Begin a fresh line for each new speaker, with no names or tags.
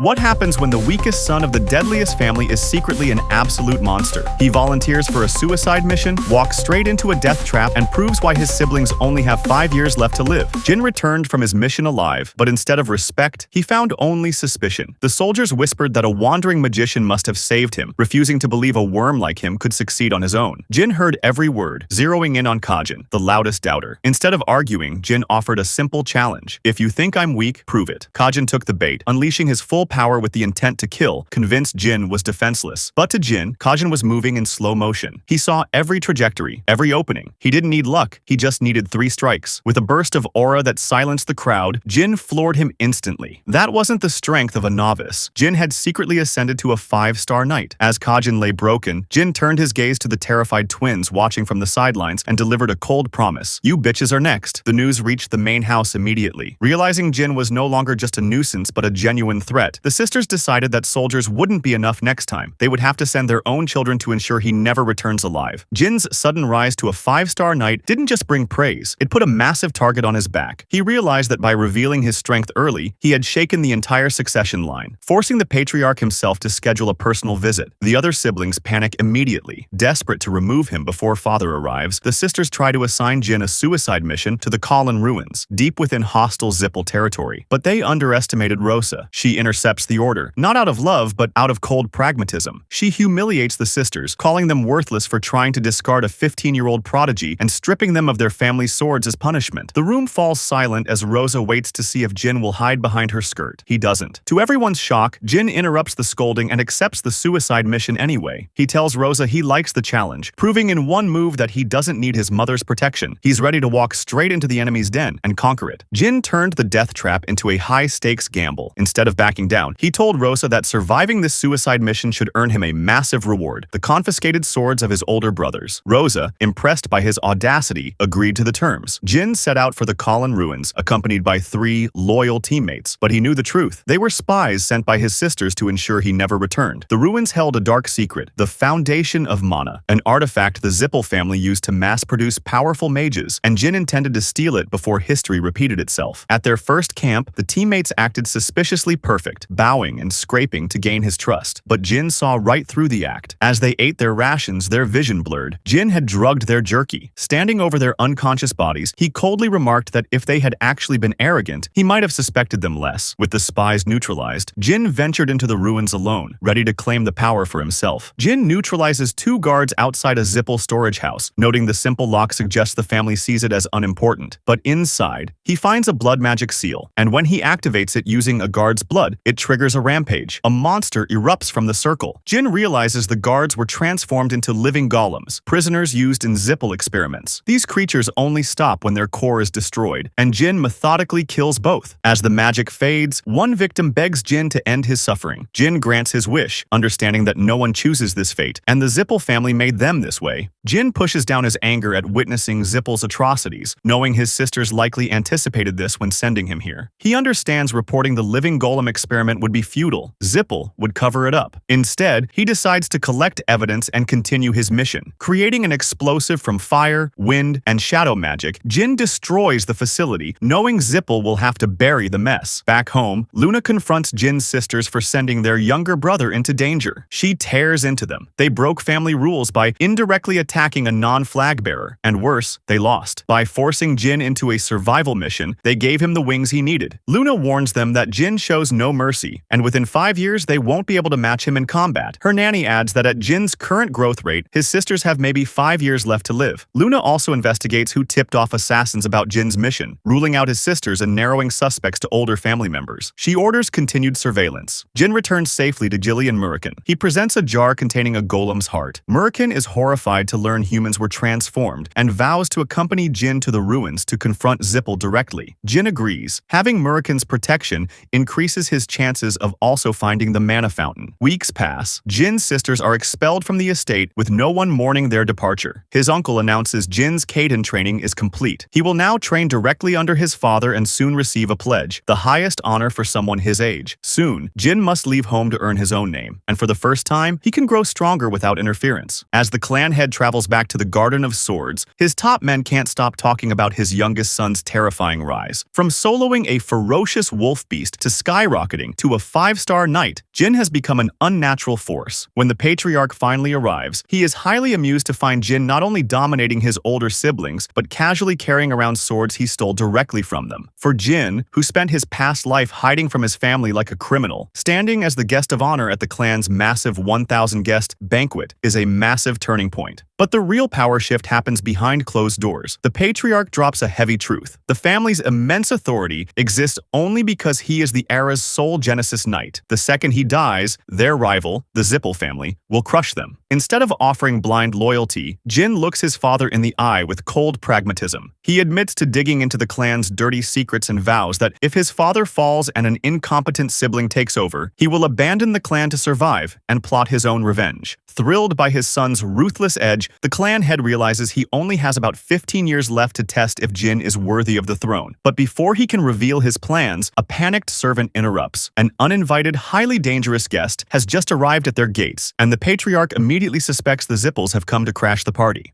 What happens when the weakest son of the deadliest family is secretly an absolute monster? He volunteers for a suicide mission, walks straight into a death trap, and proves why his siblings only have 5 years left to live. Jin returned from his mission alive, but instead of respect, he found only suspicion. The soldiers whispered that a wandering magician must have saved him, refusing to believe a worm like him could succeed on his own. Jin heard every word, zeroing in on Kajin, the loudest doubter. Instead of arguing, Jin offered a simple challenge. If you think I'm weak, prove it. Kajin took the bait, unleashing his full power with the intent to kill, convinced Jin was defenseless. But to Jin, Kajin was moving in slow motion. He saw every trajectory, every opening. He didn't need luck, he just needed 3 strikes. With a burst of aura that silenced the crowd, Jin floored him instantly. That wasn't the strength of a novice. Jin had secretly ascended to a 5-star knight. As Kajin lay broken, Jin turned his gaze to the terrified twins watching from the sidelines and delivered a cold promise. "You bitches are next." The news reached the main house immediately. Realizing Jin was no longer just a nuisance but a genuine threat, the sisters decided that soldiers wouldn't be enough next time. They would have to send their own children to ensure he never returns alive. Jin's sudden rise to a 5-star knight didn't just bring praise, it put a massive target on his back. He realized that by revealing his strength early, he had shaken the entire succession line, forcing the patriarch himself to schedule a personal visit. The other siblings panic immediately. Desperate to remove him before father arrives, the sisters try to assign Jin a suicide mission to the Kalin ruins, deep within hostile Zipple territory. But they underestimated Rosa. She intercepts the order, not out of love, but out of cold pragmatism. She humiliates the sisters, calling them worthless for trying to discard a 15-year-old prodigy and stripping them of their family's swords as punishment. The room falls silent as Rosa waits to see if Jin will hide behind her skirt. He doesn't. To everyone's shock, Jin interrupts the scolding and accepts the suicide mission anyway. He tells Rosa he likes the challenge, proving in one move that he doesn't need his mother's protection. He's ready to walk straight into the enemy's den and conquer it. Jin turned the death trap into a high-stakes gamble. Instead of backing down, he told Rosa that surviving this suicide mission should earn him a massive reward, the confiscated swords of his older brothers. Rosa, impressed by his audacity, agreed to the terms. Jin set out for the Kalin ruins, accompanied by 3 loyal teammates, but he knew the truth. They were spies sent by his sisters to ensure he never returned. The ruins held a dark secret, the foundation of mana, an artifact the Zipple family used to mass-produce powerful mages, and Jin intended to steal it before history repeated itself. At their first camp, the teammates acted suspiciously perfect, bowing and scraping to gain his trust. But Jin saw right through the act. As they ate their rations, their vision blurred. Jin had drugged their jerky. Standing over their unconscious bodies, he coldly remarked that if they had actually been arrogant, he might have suspected them less. With the spies neutralized, Jin ventured into the ruins alone, ready to claim the power for himself. Jin neutralizes 2 guards outside a Zipple storage house, noting the simple lock suggests the family sees it as unimportant. But inside, he finds a blood magic seal, and when he activates it using a guard's blood, it triggers a rampage. A monster erupts from the circle. Jin realizes the guards were transformed into living golems, prisoners used in Zipple experiments. These creatures only stop when their core is destroyed, and Jin methodically kills both. As the magic fades, one victim begs Jin to end his suffering. Jin grants his wish, understanding that no one chooses this fate, and the Zipple family made them this way. Jin pushes down his anger at witnessing Zipple's atrocities, knowing his sisters likely anticipated this when sending him here. He understands reporting the living golem experiment would be futile. Zipple would cover it up. Instead, he decides to collect evidence and continue his mission. Creating an explosive from fire, wind, and shadow magic, Jin destroys the facility, knowing Zipple will have to bury the mess. Back home, Luna confronts Jin's sisters for sending their younger brother into danger. She tears into them. They broke family rules by indirectly attacking a non-flag bearer, and worse, they lost. By forcing Jin into a survival mission, they gave him the wings he needed. Luna warns them that Jin shows no mercy, and within 5 years they won't be able to match him in combat. Her nanny adds that at Jin's current growth rate, his sisters have maybe 5 years left to live. Luna also investigates who tipped off assassins about Jin's mission, ruling out his sisters and narrowing suspects to older family members. She orders continued surveillance. Jin returns safely to Jilly and Muriken. He presents a jar containing a golem's heart. Muriken is horrified to learn humans were transformed and vows to accompany Jin to the ruins to confront Zipple directly. Jin agrees. Having Muriken's protection increases his chances of also finding the mana fountain. Weeks pass. Jin's sisters are expelled from the estate with no one mourning their departure. His uncle announces Jin's Kaiden training is complete. He will now train directly under his father and soon receive a pledge, the highest honor for someone his age. Soon, Jin must leave home to earn his own name, and for the first time, he can grow stronger without interference. As the clan head travels back to the Garden of Swords, his top men can't stop talking about his youngest son's terrifying rise. From soloing a ferocious wolf beast to skyrocketing upgrading to a 5-star knight, Jin has become an unnatural force. When the patriarch finally arrives, he is highly amused to find Jin not only dominating his older siblings, but casually carrying around swords he stole directly from them. For Jin, who spent his past life hiding from his family like a criminal, standing as the guest of honor at the clan's massive 1,000-guest banquet is a massive turning point. But the real power shift happens behind closed doors. The patriarch drops a heavy truth. The family's immense authority exists only because he is the era's sole Genesis Knight. The second he dies, their rival, the Zipple family, will crush them. Instead of offering blind loyalty, Jin looks his father in the eye with cold pragmatism. He admits to digging into the clan's dirty secrets and vows that if his father falls and an incompetent sibling takes over, he will abandon the clan to survive and plot his own revenge. Thrilled by his son's ruthless edge, the clan head realizes he only has about 15 years left to test if Jin is worthy of the throne. But before he can reveal his plans, a panicked servant interrupts. An uninvited, highly dangerous guest has just arrived at their gates, and the patriarch immediately suspects the Zipples have come to crash the party.